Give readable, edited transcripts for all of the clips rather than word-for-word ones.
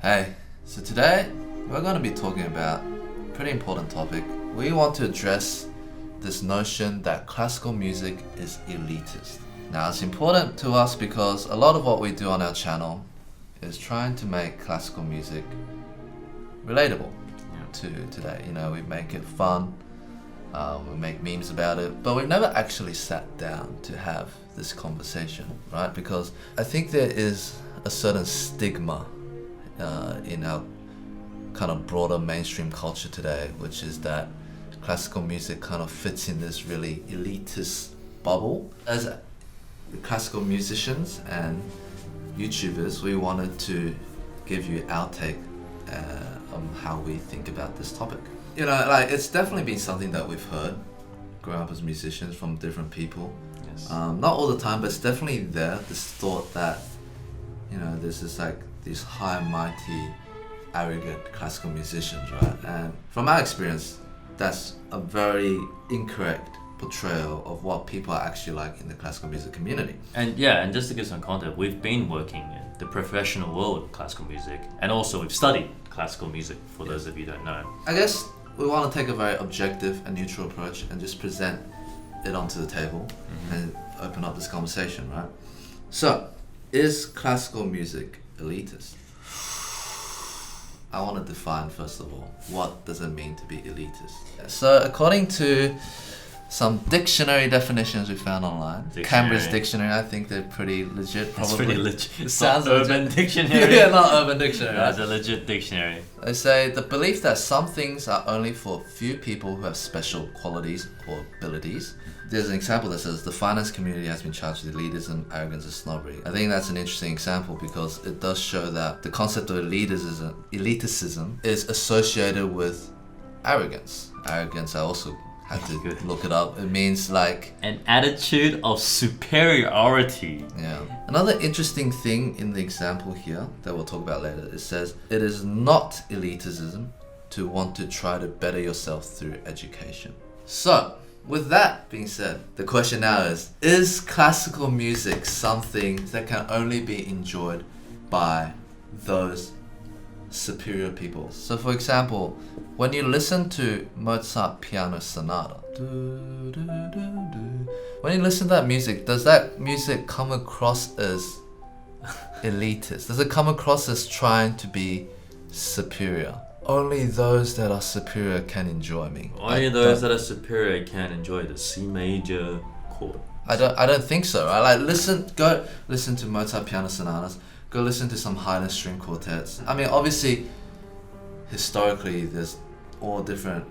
Hey, so today we're going to be talking about a pretty important topic. We want to address this notion that classical music is elitist. Now, it's important to us because a lot of what we do on our channel is trying to make classical music relatable to today. You know, we make it fun, we make memes about it, but we've never actually sat down to have this conversation, right? Because I think there is a certain stigma in our kind of broader mainstream culture today, which is that classical music kind of fits in this really elitist bubble. As classical musicians and YouTubers, we wanted to give you our take on how we think about this topic. You know, like, it's definitely been something that we've heard growing up as musicians from different people. Yes. Not all the time, but it's definitely there, this thought that, you know, there's this like these high, mighty, arrogant classical musicians, right? And from our experience, that's a very incorrect portrayal of what people are actually like in the classical music community. And just to give some context, we've been working in the professional world of classical music, and also we've studied classical music, for those of you who don't know. I guess we want to take a very objective and neutral approach and just present it onto the table and open up this conversation, right? So, is classical music elitist? I want to define, first of all, what does it mean to be elitist? So, according to some dictionary definitions we found online, Cambridge Dictionary, I think they're pretty legit, probably. It's pretty legit. It It's sounds not Urban legit. Dictionary. Yeah, not Urban Dictionary. It's a legit dictionary. They say the belief that some things are only for few people who have special qualities or abilities. There's an example that says the finance community has been charged with elitism, arrogance, and snobbery. I think that's an interesting example because it does show that the concept of elitism is associated with arrogance. Arrogance, I also had to look it up. It means like An attitude of superiority. yeah. Another interesting thing in the example here that we'll talk about later, it says it is not elitism to want to try to better yourself through education. So, with that being said, the question now is classical music something that can only be enjoyed by those superior people? So for example, when you listen to Mozart Piano Sonata, when you listen to that music, does that music come across as elitist? Does it come across as trying to be superior? Only those that are superior can enjoy me. Only those that are superior can enjoy the C major chord. I don't think so. Right? Like, go listen to Mozart Piano Sonatas. Go listen to some Haydn string quartets. I mean, obviously, historically, there's all different,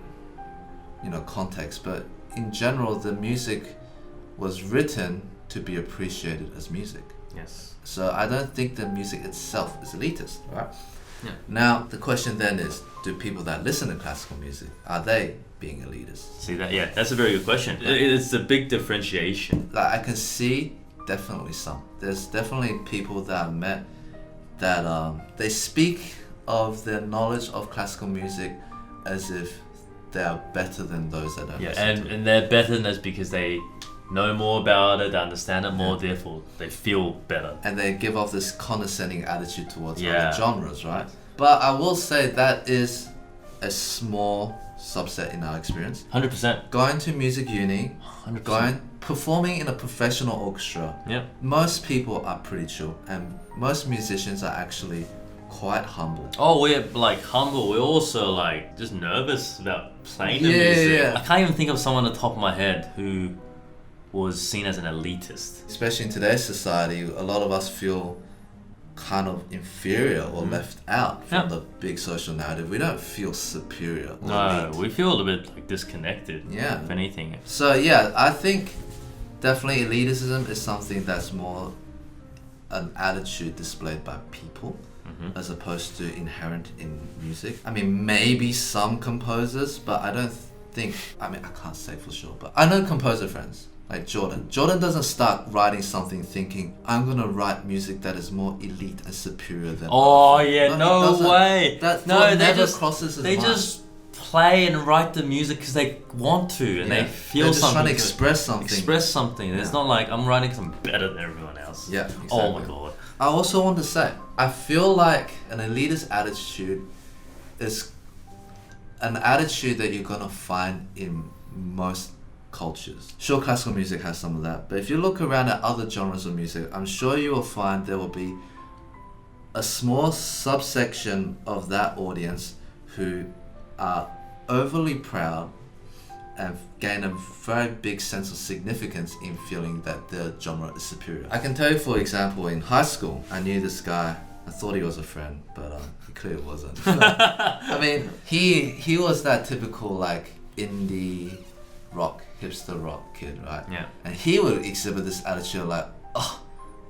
contexts. But in general, the music was written to be appreciated as music. Yes. So I don't think the music itself is elitist, right? Yeah. Now, the question then is, do people that listen to classical music, are they being elitist? See that? Yeah, that's a very good question. It's a big differentiation. Like, I can see definitely some. There's definitely people that I've met that they speak of their knowledge of classical music as if they are better than those that don't listen to it. And they're better than us because they know more about it, they understand it more, therefore they feel better. And they give off this condescending attitude towards other genres, right? But I will say that is a small subset in our experience. 100%. Going to music uni, 100%. Performing in a professional orchestra. Yeah. Most people are pretty chill, and most musicians are actually quite humble. Oh, we're like humble. We're also like just nervous about playing the music. Yeah. I can't even think of someone on the top of my head who was seen as an elitist. Especially in today's society, a lot of us feel kind of inferior or left out from the big social narrative. We don't feel superior or elite. We feel a little bit like disconnected. Yeah. If anything. So yeah, I think definitely elitism is something that's more an attitude displayed by people as opposed to inherent in music. I mean, maybe some composers, but I don't think, I can't say for sure, but I know composer friends like Jordan. Jordan doesn't start writing something thinking, I'm going to write music that is more elite and superior than Oh other. yeah, no way. That no, thought they never just crosses his they mind. just play and write the music because they want to and they feel They're just something. trying to express something. Express something. It's not like I'm writing because I'm better than everyone else. Yeah, exactly. Oh my god. I also want to say, I feel like an elitist attitude is an attitude that you're gonna find in most cultures. Sure, classical music has some of that, but if you look around at other genres of music, I'm sure you will find there will be a small subsection of that audience who are overly proud and gain a very big sense of significance in feeling that their genre is superior. I can tell you, for example, in high school, I knew this guy. I thought he was a friend, but he clearly wasn't. I mean, he was that typical like indie rock, hipster rock kid, right? Yeah. And he would exhibit this attitude like, oh,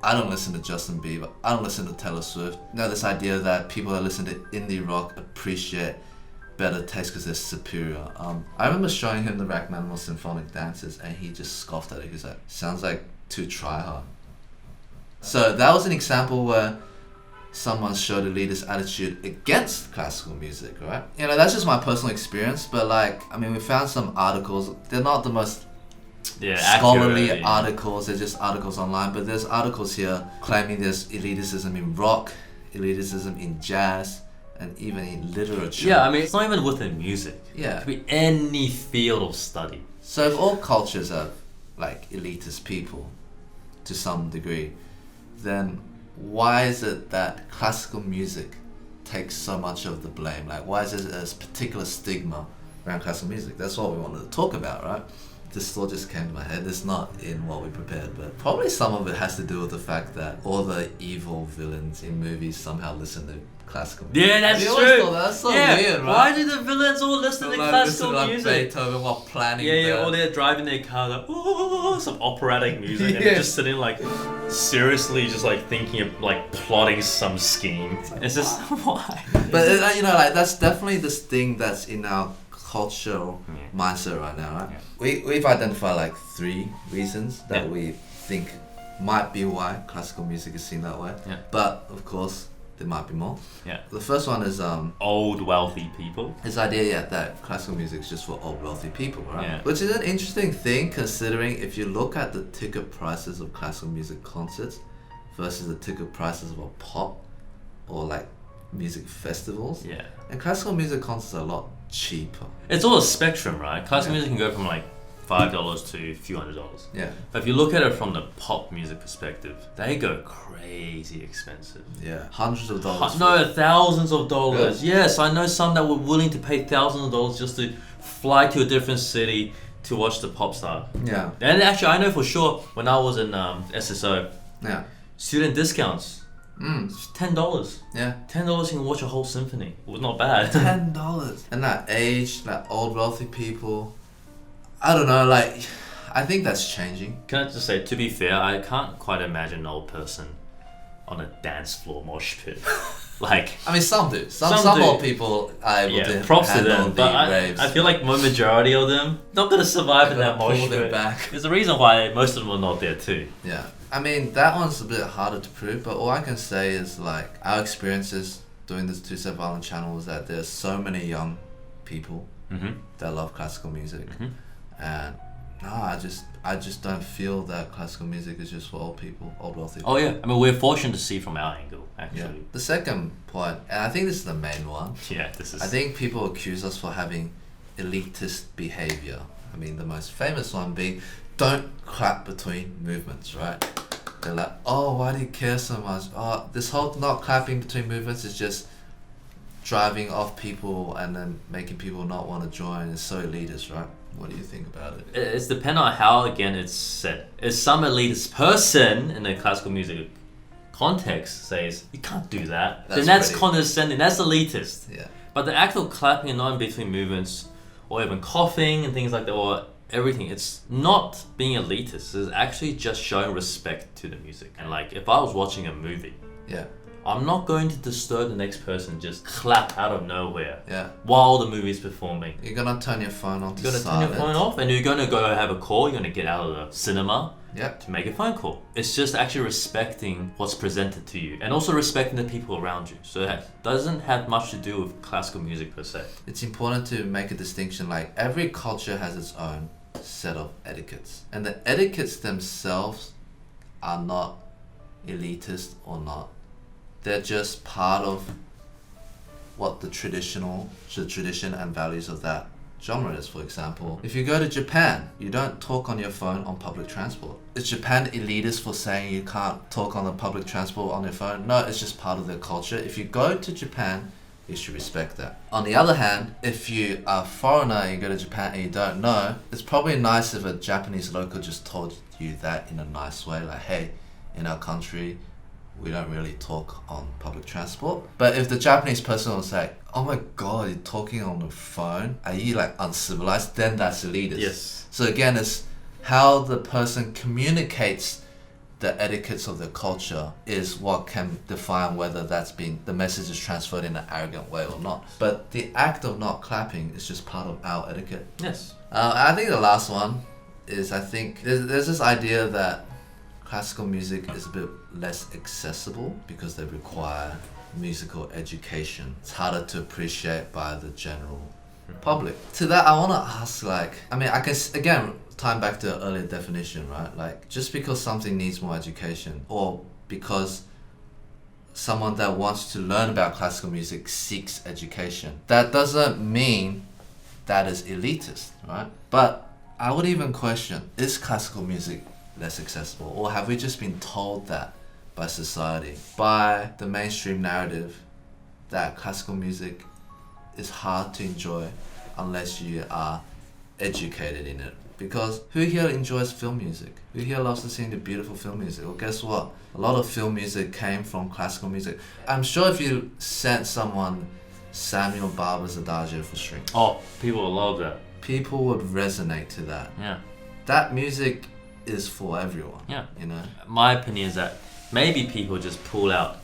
I don't listen to Justin Bieber, I don't listen to Taylor Swift. No, this idea that people that listen to indie rock appreciate better taste because they're superior. I remember showing him the Rachmaninoff symphonic dances and he just scoffed at it. He was like, sounds like too try hard. So that was an example where someone showed elitist attitude against classical music, right? You know, that's just my personal experience, but like, I mean, we found some articles. They're not the most scholarly accurate, articles, they're just articles online, but there's articles here claiming there's elitism in rock, elitism in jazz, and even in literature. Yeah, I mean, it's not even within music. Yeah. It could be any field of study. So if all cultures have like elitist people to some degree, then why is it that classical music takes so much of the blame? Like, why is there a particular stigma around classical music? That's what we wanted to talk about, right? This thought just came to my head. It's not in what we prepared, but probably some of it has to do with the fact that all the evil villains in movies somehow listen to classical music. Yeah, that's You true. always thought that's so weird, right? Why do the villains all listen to Like, classical listen to, music? like, Beethoven while planning Or they're driving their car, like, oh, some operatic music, and they're just sitting like, seriously, just like thinking of like plotting some scheme. It's just why. But you know, like that's definitely this thing that's in our cultural mindset right now, right? Yeah. We've identified like 3 reasons that Yeah. we think might be why classical music is seen that way. Yeah. But of course, there might be more. Yeah. The first one is Old wealthy people. this idea that classical music is just for old wealthy people, right? Yeah. Which is an interesting thing considering if you look at the ticket prices of classical music concerts versus the ticket prices of a pop or like music festivals. Yeah. And classical music concerts are a lot cheaper. It's all a spectrum, right? Classical music can go from like $5 to a few $100s. Yeah. But if you look at it from the pop music perspective, they go crazy expensive. Yeah. Hundreds of dollars. No, thousands of dollars. Really? Yes, I know some that were willing to pay thousands of dollars just to fly to a different city to watch the pop star. Yeah. And actually, I know for sure when I was in SSO, Yeah. student discounts, $10. Yeah. $10 you can watch a whole symphony. Well, not bad. $10. And that age, like old wealthy people, I don't know, like, I think that's changing. Can I just say, to be fair, I can't quite imagine an old person on a dance floor mosh pit. Like, I mean, some do. Some do. old people are able to props to handle them. the But raves. I feel like the majority of them not gonna survive in They're that gonna mosh pull their pit. back. There's a reason why most of them are not there too. Yeah. I mean, that one's a bit harder to prove, but all I can say is, like, our experiences doing this Two Step Violin channel is that there's so many young people that love classical music. And no, I just don't feel that classical music is just for old people, old wealthy people. Oh yeah, I mean we're fortunate to see from our angle Yeah. actually. The second point, and I think this is the main one, Yeah, this is. I think people accuse us for having elitist behavior. I mean, the most famous one being don't clap between movements, right? They're like, oh, why do you care so much? Oh, this whole not clapping between movements is just driving off people and then making people not want to join. It's so elitist, right? What do you think about it? It's dependent on how again it's said. If some elitist person in the classical music context says you can't do that, then that's pretty- condescending. That's elitist. Yeah. But the actual clapping and not in between movements, or even coughing and things like that, or everything, it's not being elitist. It's actually just showing respect to the music. And like, if I was watching a movie, Yeah. I'm not going to disturb the next person just clap out of nowhere Yeah. while the movie's performing. You're gonna turn your phone on to You're gonna silent. turn your phone off and you're gonna go have a call. You're gonna get out of the cinema Yep. to make a phone call. It's just actually respecting what's presented to you and also respecting the people around you. So it doesn't have much to do with classical music per se. It's important to make a distinction, like every culture has its own set of etiquettes. And the etiquettes themselves are not elitist or not. They're just part of what the tradition and values of that genre is. For example, if you go to Japan, you don't talk on your phone on public transport. Is Japan elitist for saying you can't talk on the public transport on your phone? No, it's just part of their culture. If you go to Japan, you should respect that. On the other hand, if you are a foreigner and you go to Japan and you don't know, it's probably nice if a Japanese local just told you that in a nice way, like, hey, in our country, we don't really talk on public transport. But if the Japanese person was like, oh my god, you're talking on the phone, are you like uncivilized? Then that's elitist. Yes. So again, it's how the person communicates the etiquettes of their culture is what can define whether the message is transferred in an arrogant way or not. But the act of not clapping is just part of our etiquette. Yes. I think the last one is, I think there's this idea that classical music is a bit less accessible because they require musical education. It's harder to appreciate by the general public. To that, I want to ask, like, I mean, I guess, again, time back to the earlier definition, right? Like, just because something needs more education, or because someone that wants to learn about classical music seeks education, that doesn't mean that is elitist, right? But I would even question, is classical music less accessible, or have we just been told that by society, by the mainstream narrative, that classical music is hard to enjoy unless you are educated in it? Because who here enjoys film music? Who here loves listening to beautiful film music? Well, guess what? A lot of film music came from classical music. I'm sure if you sent someone Samuel Barber's Adagio for strings, Oh, people will love that. people would resonate to that. Yeah. That music is for everyone. Yeah. You know? My opinion is that maybe people just pull out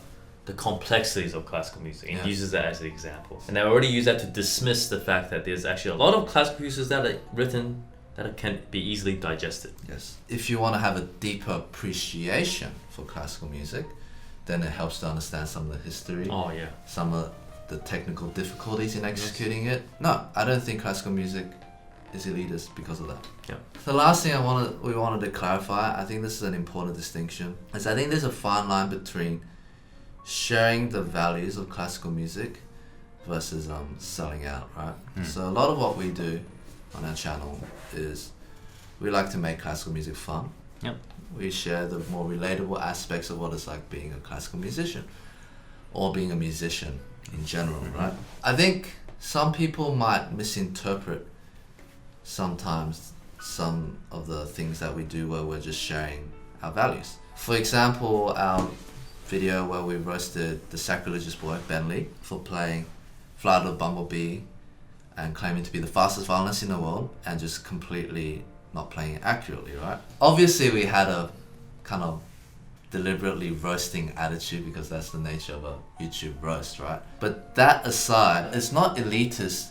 the complexities of classical music and uses that as an example. And they already use that to dismiss the fact that there's actually a lot of classical pieces that are written that can be easily digested. Yes. If you want to have a deeper appreciation for classical music, then it helps to understand some of the history, Oh yeah. some of the technical difficulties in executing it. No, I don't think classical music is elitist because of that. Yeah. The last thing we wanted to clarify, I think this is an important distinction, is I think there's a fine line between sharing the values of classical music versus selling out, right? So a lot of what we do on our channel is we like to make classical music fun. Yep. We share the more relatable aspects of what it's like being a classical musician or being a musician in general, right? I think some people might misinterpret sometimes some of the things that we do where we're just sharing our values. For example, our video where we roasted the sacrilegious boy, Bentley, for playing Flight of the Bumblebee and claiming to be the fastest violinist in the world and just completely not playing it accurately, right? Obviously, we had a kind of deliberately roasting attitude because that's the nature of a YouTube roast, right? But that aside, it's not elitist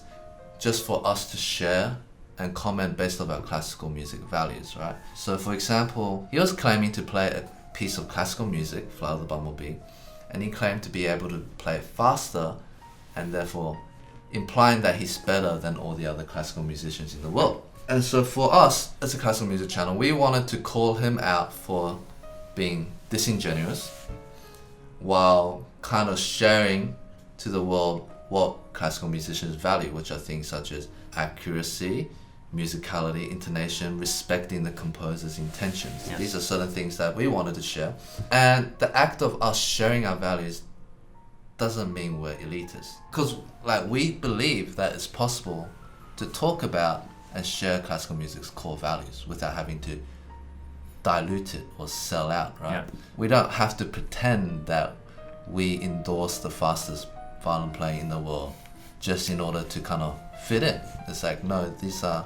just for us to share and comment based on our classical music values, right? So for example, he was claiming to play a piece of classical music, Flight of the Bumblebee, and he claimed to be able to play it faster and therefore implying that he's better than all the other classical musicians in the world. And so for us, as a classical music channel, we wanted to call him out for being disingenuous while kind of sharing to the world what classical musicians value, which are things such as accuracy, musicality, intonation, respecting the composer's intentions. Yes. These are certain things that we wanted to share. And the act of us sharing our values doesn't mean we're elitist. Because like we believe that it's possible to talk about and share classical music's core values without having to dilute it or sell out, right? Yeah. We don't have to pretend that we endorse the fastest violin player in the world just in order to kind of fit in. It's like, no, these are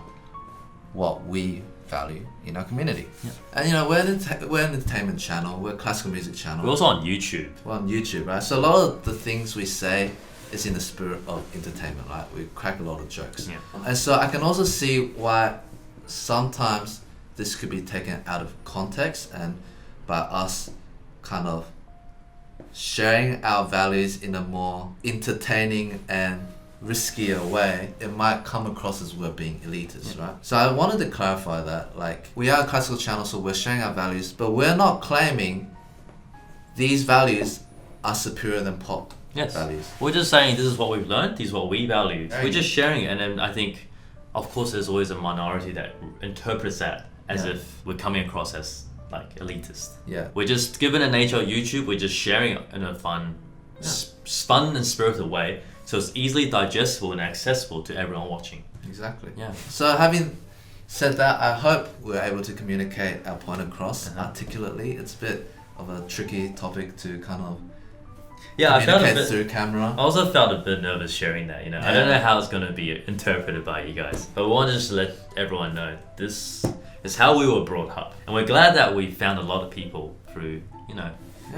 what we value in our community. Yeah. And you know, we're an entertainment channel, we're a classical music channel. We're also on YouTube. We're on YouTube, right? So a lot of the things we say is in the spirit of entertainment, right? We crack a lot of jokes. Yeah. And so I can also see why sometimes this could be taken out of context, and by us kind of sharing our values in a more entertaining and riskier way, it might come across as we're being elitist, right? So I wanted to clarify that, like, we are a classical channel, so we're sharing our values, but we're not claiming these values are superior than pop Yes. values. We're just saying this is what we've learned, this is what we value. Right. We're just sharing it, and then I think, of course, there's always a minority that interprets that as Yeah. if we're coming across as like elitist. Yeah. We're just, given the nature of YouTube, we're just sharing it in a fun, fun and spirited way, so it's easily digestible and accessible to everyone watching. Exactly. Yeah. So having said that, I hope we're able to communicate our point across Uh-huh. articulately. It's a bit of a tricky topic to kind of Yeah, I felt a communicate bit. through camera. I also felt a bit nervous sharing that. I don't know how it's gonna be interpreted by you guys, but we want to just let everyone know this is how we were brought up, and we're glad that we found a lot of people through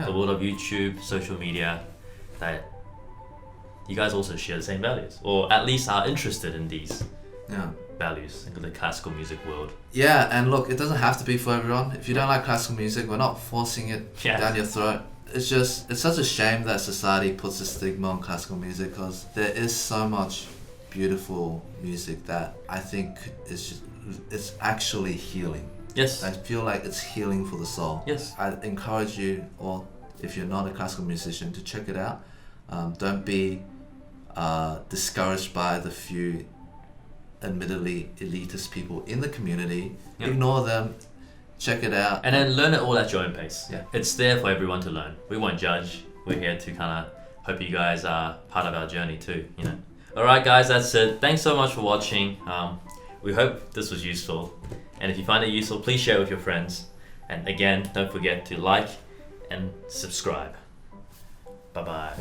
the world of YouTube, social media, that you guys also share the same values, or at least are interested in these Yeah. values in the classical music world. Yeah, and look, it doesn't have to be for everyone. If you don't like classical music, we're not forcing it Yeah. down your throat. It's such a shame that society puts a stigma on classical music, because there is so much beautiful music that I think it's actually healing. Yes. I feel like it's healing for the soul. Yes. I encourage you, or if you're not a classical musician, to check it out. Don't be discouraged by the few admittedly elitist people in the community. Yep. Ignore them. Check it out. And then learn it all at your own pace. Yeah. It's there for everyone to learn. We won't judge. We're here to kind of hope you guys are part of our journey too, Alright guys, that's it. Thanks so much for watching. We hope this was useful. And if you find it useful, please share it with your friends. And again, don't forget to like and subscribe. Bye bye.